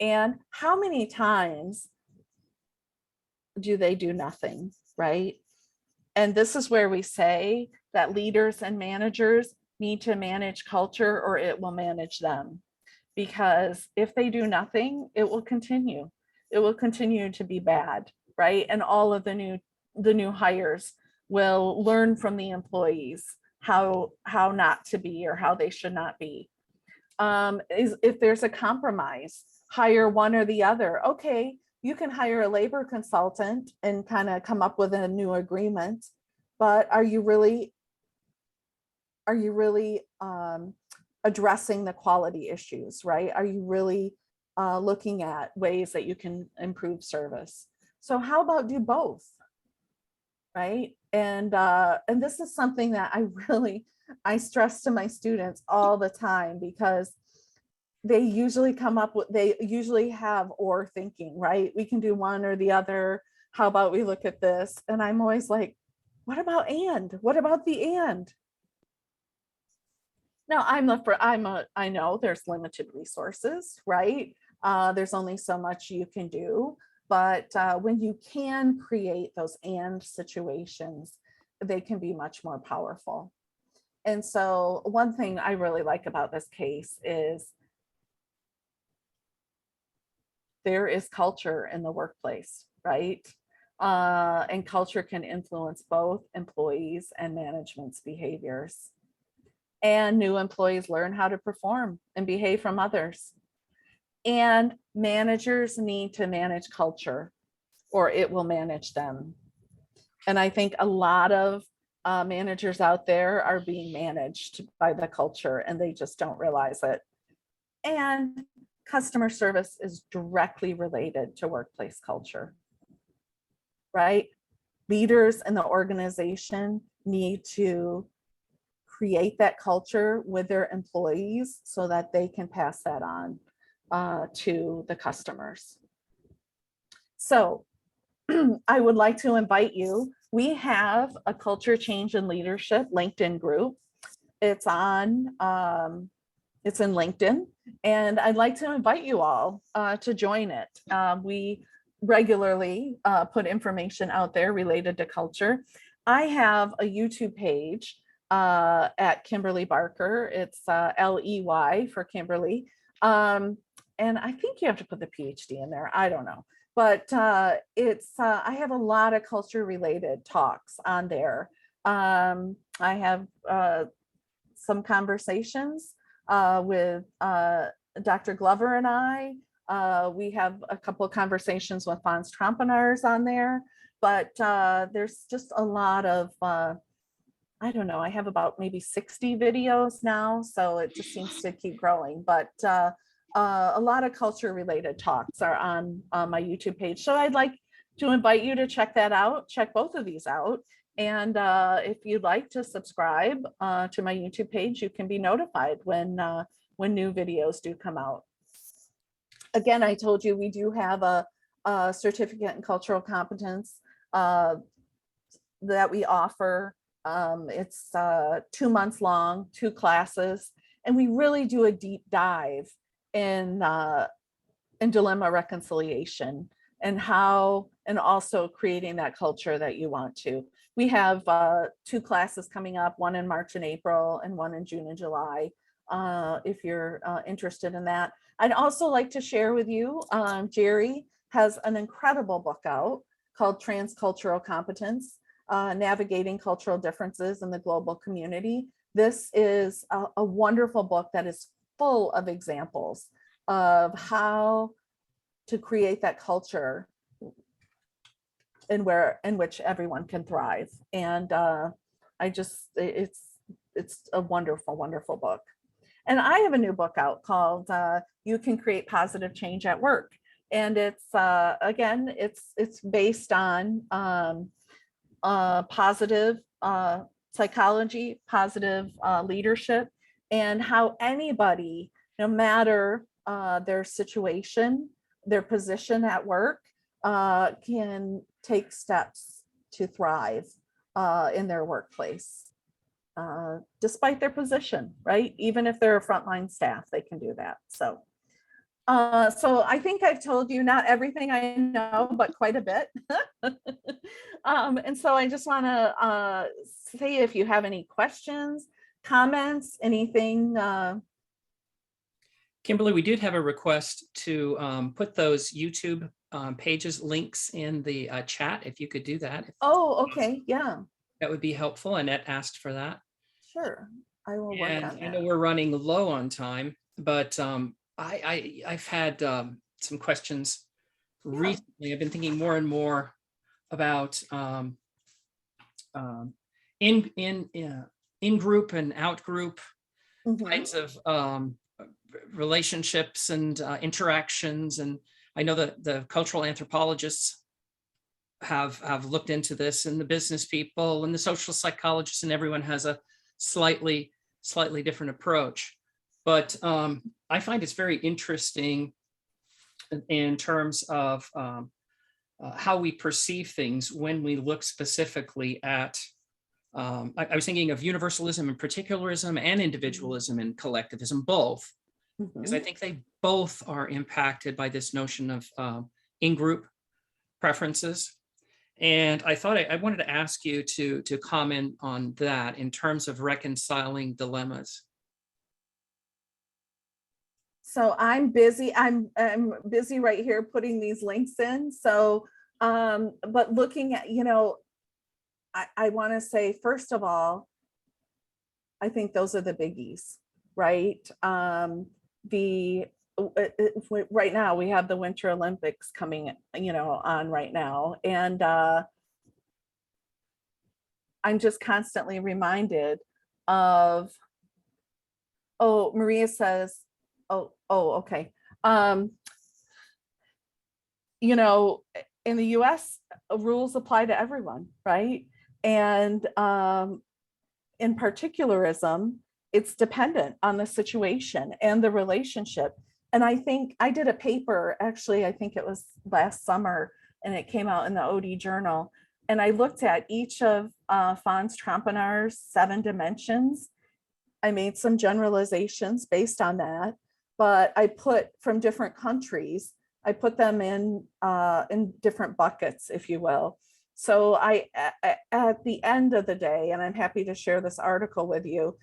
And how many times do they do nothing, right? And this is where we say that leaders and managers need to manage culture, or it will manage them. Because if they do nothing, it will continue. It will continue to be bad, right? And all of the new hires will learn from the employees how not to be, or how they should not be. If there's a compromise, hire one or the other. Okay, you can hire a labor consultant and kind of come up with a new agreement, but are you really addressing the quality issues, right? Are you really looking at ways that you can improve service? So how about do both, right? And this is something that I stress to my students all the time, because they usually have or thinking, right? We can do one or the other. How about we look at this? And I'm always like, what about and? What about the and? Now, I know there's limited resources, right? There's only so much you can do, but when you can create those and situations, they can be much more powerful. And so one thing I really like about this case is there is culture in the workplace, right? And culture can influence both employees and management's behaviors. And new employees learn how to perform and behave from others. And managers need to manage culture, or it will manage them. And I think a lot of managers out there are being managed by the culture, and they just don't realize it. And customer service is directly related to workplace culture, right? Leaders in the organization need to create that culture with their employees so that they can pass that on to the customers. So I would like to invite you. We have a culture change and leadership LinkedIn group. It's in LinkedIn, and I'd like to invite you all to join it. We regularly put information out there related to culture. I have a YouTube page at Kimberly Barker. It's Ley for Kimberly. And I think you have to put the PhD in there. I don't know. But I have a lot of culture related talks on there. I have some conversations with Dr. Glover and I. We have a couple of conversations with Fons Trompenaars on there, but there's just a lot of, I don't know, I have about maybe 60 videos now, so it just seems to keep growing, but a lot of culture related talks are on my YouTube page. So I'd like to invite you to check that out, check both of these out. And if you'd like to subscribe to my YouTube page, you can be notified when new videos do come out. Again, I told you we do have a certificate in cultural competence that we offer. It's 2 months long, 2 classes, and we really do a deep dive in dilemma reconciliation and also creating that culture that you want to. We have 2 classes coming up, one in March and April and one in June and July, if you're interested in that. I'd also like to share with you, Jerry has an incredible book out called Transcultural Competence, Navigating Cultural Differences in the Global Community. This is a wonderful book that is full of examples of how to create that culture in which everyone can thrive. And it's a wonderful, wonderful book. And I have a new book out called You Can Create Positive Change at Work. And it's again, it's based on positive psychology, positive leadership, and how anybody, no matter their situation, their position at work, can take steps to thrive in their workplace. Despite their position, right? Even if they're a frontline staff, they can do that. So I think I've told you not everything I know, but quite a bit. And so I just want to say, if you have any questions, comments, anything. Kimberly, we did have a request to put those YouTube pages links in the chat, if you could do that. Oh, okay, yeah. That would be helpful. Annette asked for that. Sure, I will work And on I know that. we're running low on time, but I've had some questions recently. I've been thinking more and more about in group and out group Mhm. kinds of relationships and interactions. And I know that the cultural anthropologists have looked into this, and the business people and the social psychologists, and everyone has a slightly different approach. But I find it's very interesting in terms of how we perceive things when we look specifically at, I was thinking of universalism and particularism and individualism and collectivism, both, because I think they both are impacted by this notion of in-group preferences. And I thought I wanted to ask you to comment on that in terms of reconciling dilemmas. So I'm busy. I'm busy right here putting these links in. So, but looking at, I want to say, first of all, I think those are the biggies, right? Right now we have the Winter Olympics coming, on right now. And I'm just constantly reminded of, oh, Maria says, oh, okay. In the US, rules apply to everyone, right? And in particularism, it's dependent on the situation and the relationship. And I think I did a paper, actually, I think it was last summer, and it came out in the OD Journal. And I looked at each of Franz Trampenar's 7 dimensions. I made some generalizations based on that, but I put from different countries, I put them in different buckets, if you will. So at the end of the day, and I'm happy to share this article with you,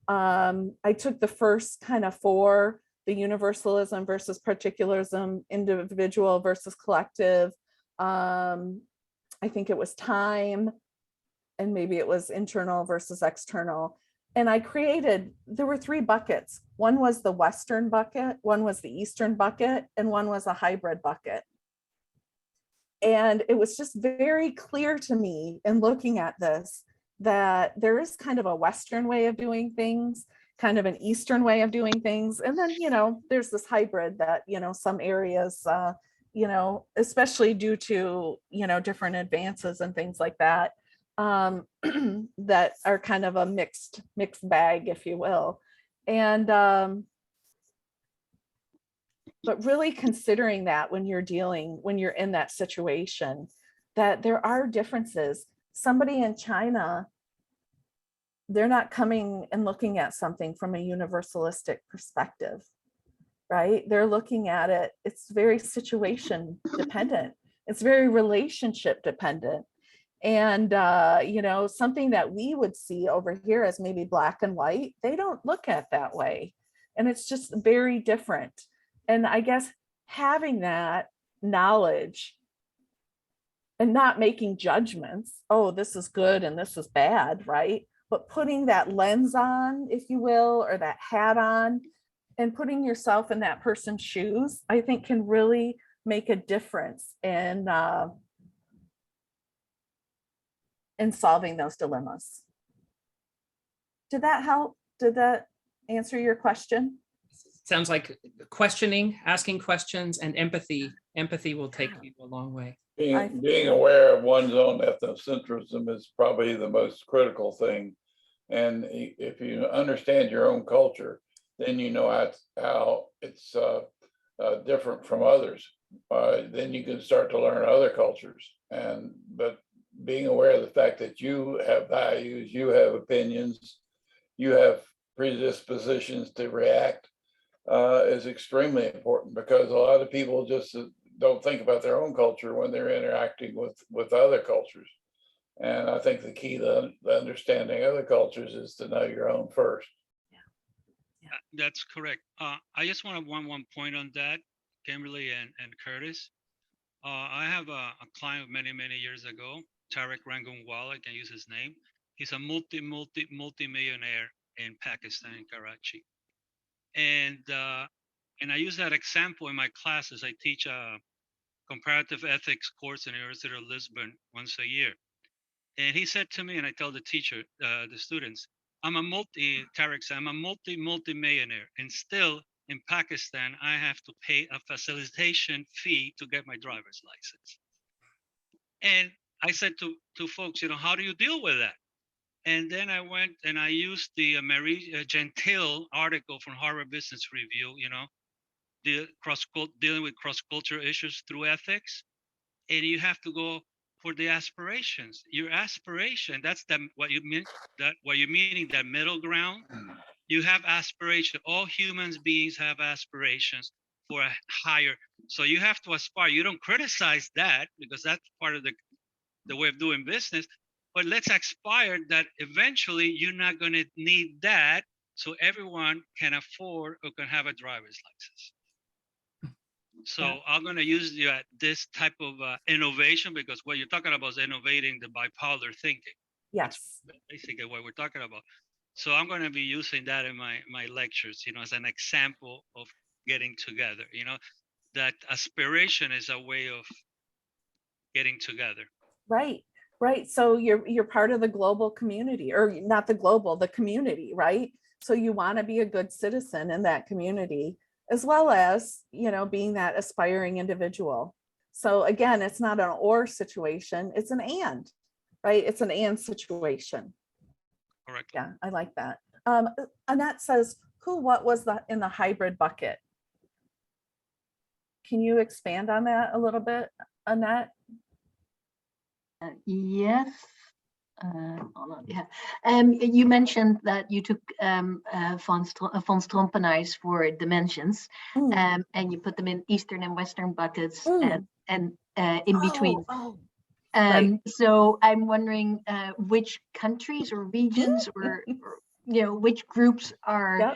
I took the first kind of 4, the universalism versus particularism, individual versus collective. I think it was time, and maybe it was internal versus external. And there were 3 buckets. One was the Western bucket, one was the Eastern bucket, and one was a hybrid bucket. And it was just very clear to me in looking at this that there is kind of a Western way of doing things, kind of an Eastern way of doing things. And then, there's this hybrid that, some areas, especially due to, different advances and things like that, that are kind of a mixed bag, if you will. And but really considering that when you're in that situation, that there are differences. Somebody in China, they're not coming and looking at something from a universalistic perspective, right? They're looking at it, it's very situation dependent. It's very relationship dependent. And, something that we would see over here as maybe black and white, they don't look at that way. And it's just very different. And I guess having that knowledge and not making judgments. Oh, this is good and this is bad, right? But putting that lens on, if you will, or that hat on, and putting yourself in that person's shoes, I think can really make a difference in solving those dilemmas. Did that help? Did that answer your question? Sounds like questioning, asking questions, and empathy. Empathy will take you a long way. Being aware of one's own ethnocentrism is probably the most critical thing. And if you understand your own culture, then you know how it's different from others. Then you can start to learn other cultures. But being aware of the fact that you have values, you have opinions, you have predispositions to react is extremely important, because a lot of people just don't think about their own culture when they're interacting with other cultures. And I think the key to understanding other cultures is to know your own first. That's correct. I just want to one point on that, Kimberly and Curtis. I have a client many years ago, Tarek Rangunwala, I can use his name. He's a multi-millionaire in Pakistan, in Karachi. And I use that example in my classes. I teach a comparative ethics course in the University of Lisbon once a year. And he said to me, and I tell the teacher, the students, Tarek said, I'm a multi-millionaire, and still in Pakistan, I have to pay a facilitation fee to get my driver's license. And I said to folks, how do you deal with that? And then I went and I used the Marie Gentile article from Harvard Business Review, dealing with cross-cultural issues through ethics. And you have to go for the aspirations. Your aspiration, that's what you mean, what you're meaning, that middle ground. You have aspiration. All humans beings have aspirations for a higher. So you have to aspire. You don't criticize that, because that's part of the way of doing business. But let's aspire that eventually you're not going to need that, so everyone can afford or can have a driver's license. So I'm going to use this type of innovation, because what you're talking about is innovating the bipolar thinking. Yes. That's basically what we're talking about. So I'm going to be using that in my lectures, as an example of getting together. That aspiration is a way of getting together. Right. Right. So you're part of the global community, or not the community, right? So you want to be a good citizen in that community, as well as, being that aspiring individual. So again, it's not an or situation, it's an and, right? It's an and situation. Correct. Yeah, I like that. Annette says, what was in the hybrid bucket? Can you expand on that a little bit, Annette? Yes. Hold on, yeah. You mentioned that you took von Strompenius for dimensions, and you put them in Eastern and Western buckets, and in between. Right. So I'm wondering which countries or regions or which groups are.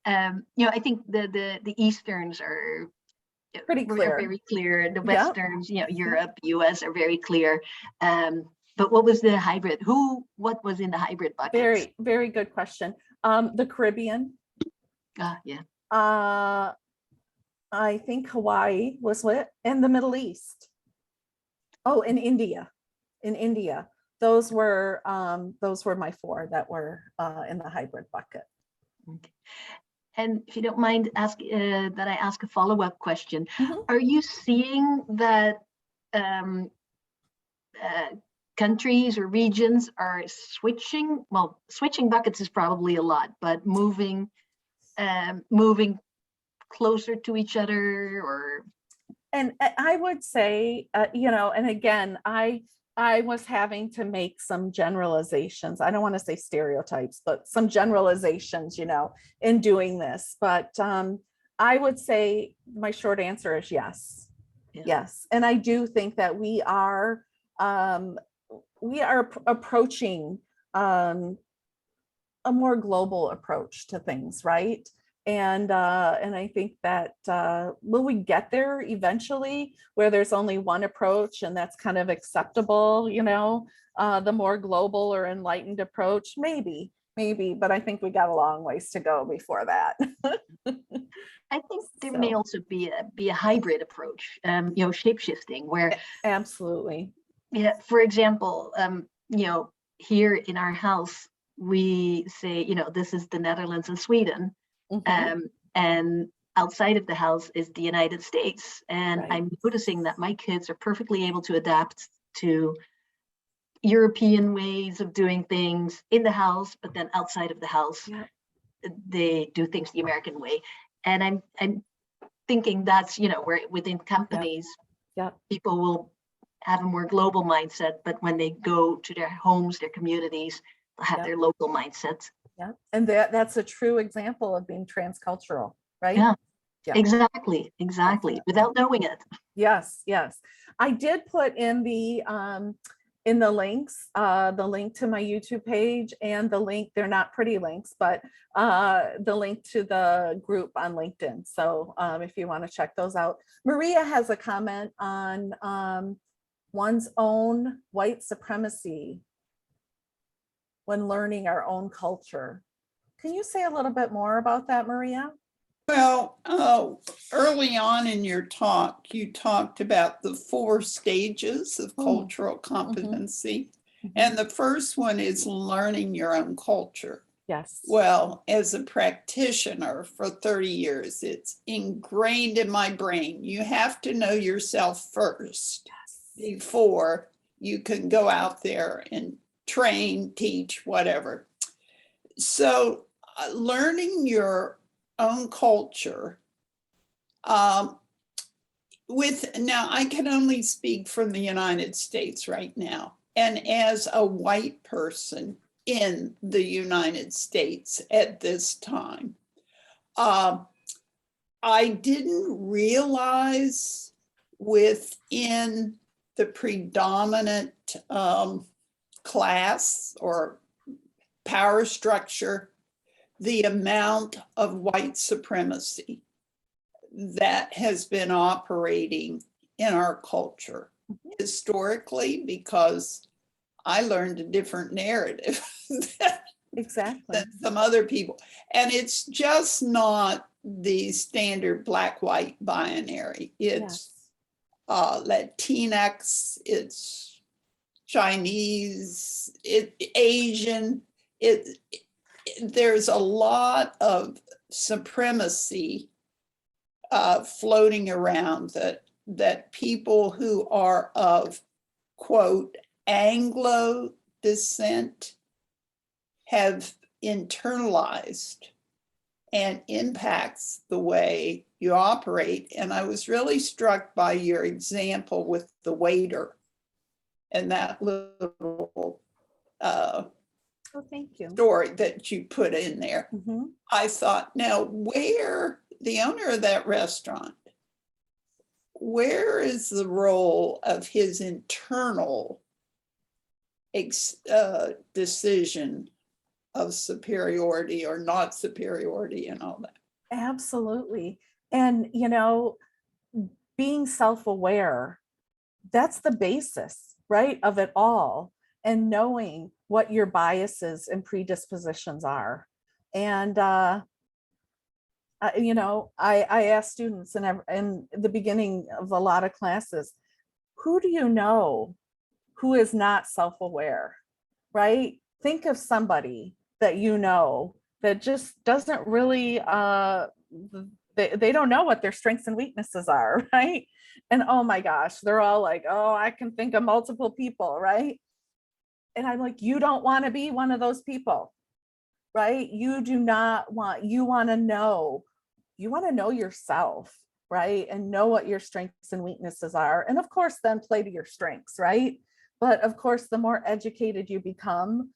I think the Easterns are pretty clear. Very clear. The Westerns, Europe, US are very clear. But what was the hybrid? What was in the hybrid bucket? Very, very good question. The Caribbean. Yeah. I think Hawaii was in the Middle East. Oh, in India. Those were my four that were in the hybrid bucket. Okay. And if you don't mind that I ask a follow-up question, are you seeing that countries or regions are switching? Well, switching buckets is probably a lot, but moving closer to each other, or? And I would say, and again, I was having to make some generalizations. I don't want to say stereotypes, but some generalizations, in doing this. But I would say my short answer is yes. Yeah. Yes. And I do think that we are approaching a more global approach to things, right? And I think that will we get there eventually, where there's only one approach and that's kind of acceptable, you know, the more global or enlightened approach, maybe, but I think we got a long ways to go before that. I think there may So. also be a hybrid approach, you know, shape shifting, where Absolutely. yeah, for example, you know, here in our house, we say, you know, this is the Netherlands and Sweden, Mhm. and outside of the house is the United States. And Right. I'm noticing that my kids are perfectly able to adapt to European ways of doing things in the house, but then outside of the house, Yeah. they do things the American way. And I'm thinking that's, you know, where within companies, Yeah. people will have a more global mindset, but when they go to their homes, their communities, they'll have Yeah. their local mindsets. Yeah. And that's a true example of being transcultural, right? Yeah, Yeah. exactly, Definitely. without knowing it. Yes, yes. I did put in the links, the link to my YouTube page and the link, they're not pretty links, but the link to the group on LinkedIn. So if you want to check those out. Maria has a comment on one's own white supremacy when learning our own culture. Can you say a little bit more about that, Maria? Well, early on in your talk, you talked about the 4 stages of cultural competency. And the first one is learning your own culture. Yes. Well, as a practitioner for 30 years, it's ingrained in my brain. You have to know yourself first before you can go out there and train, teach, whatever. So learning your own culture now I can only speak from the United States right now, and as a white person in the United States at this time, I didn't realize within the predominant class or power structure the amount of white supremacy that has been operating in our culture historically, because I learned a different narrative Exactly. than some other people. And it's just not the standard black-white binary. It's Latinx, it's Chinese, Asian. There's a lot of supremacy floating around that people who are of, quote, Anglo descent have internalized, and impacts the way you operate. And I was really struck by your example with the waiter and that little thank you. story that you put in there. I thought, now where the owner of that restaurant, where is the role of his internal decision of superiority or not superiority and all that? Absolutely. And, you know, being self-aware, that's the basis, right, of it all. And knowing what your biases and predispositions are. And, you know, I ask students in the beginning of a lot of classes, who do you know who is not self-aware, right? Think of somebody that you know that just doesn't really, they don't know what their strengths and weaknesses are, right? And oh my gosh, they're all like, oh, I can think of multiple people, right? And I'm like, you don't want to be one of those people, right? You do not want, you want to know yourself, right? And know what your strengths and weaknesses are. And of course, then play to your strengths, right? But of course, the more educated you become,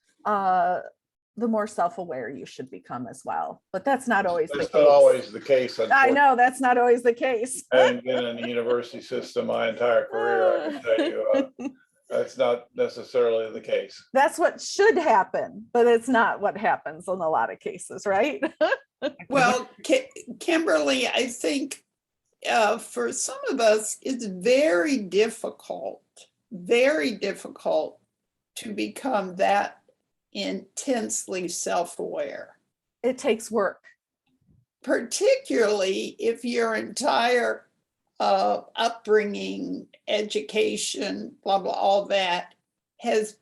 the more self-aware you should become as well. But that's not always the case. That's not always the case. I know that's not always the case. I've been in the university system my entire career, I can tell you. That's not necessarily the case. That's what should happen, but it's not what happens in a lot of cases, right? Well, Kimberly, I think for some of us, it's very difficult to become that intensely self-aware, It takes work. particularly if your entire upbringing, education, blah, blah, all that has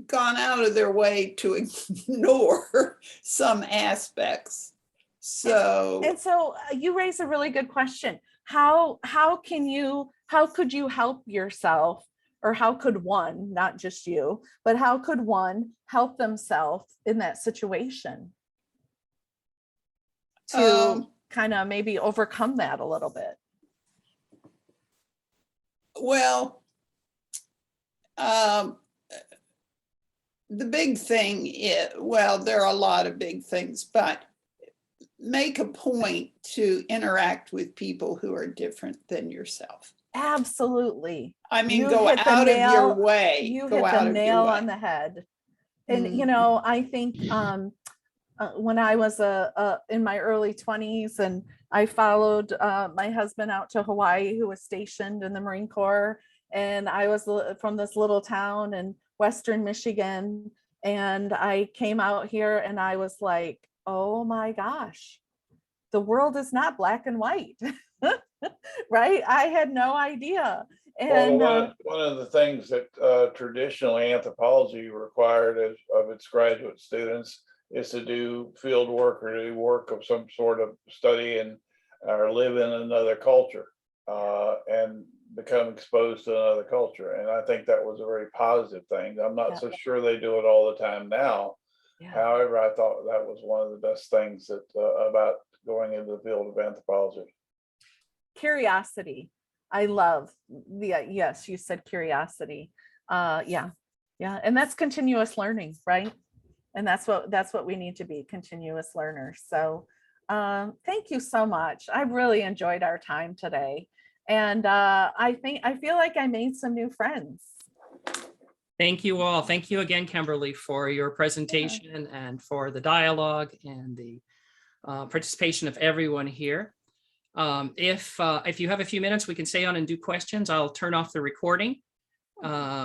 gone out of their way to ignore some aspects. So, And so you raise a really good question. How could you help yourself, or how could one, not just you, but how could one help themselves in that situation to kind of maybe overcome that a little bit? well, the big thing is, well, there are a lot of big things, but make a point to interact with people who are different than yourself. Absolutely. I mean, You go hit the out of your nail- way. You Go hit out the of your nail way. on the head. And, Mm. I think when I was in my early 20s and I followed my husband out to Hawaii, who was stationed in the Marine Corps. And I was from this little town in Western Michigan. And I came out here and I was like, oh my gosh, the world is not black and white. Right? I had no idea. And One of the things that traditionally anthropology required of its graduate students is to do field work or do work of some sort of study or live in another culture and become exposed to another culture. And I think that was a very positive thing. I'm not so sure they do it all the time now. Yeah. However, I thought that was one of the best things that about going into the field of anthropology. Curiosity. I love yes, you said curiosity. Yeah. And that's continuous learning, right? And that's what we need to be, continuous learners. So thank you so much. I really enjoyed our time today. And I feel like I made some new friends. Thank you all. Thank you again, Kimberly, for your presentation and for the dialogue and the participation of everyone here. If you have a few minutes, we can stay on and do questions. I'll turn off the recording.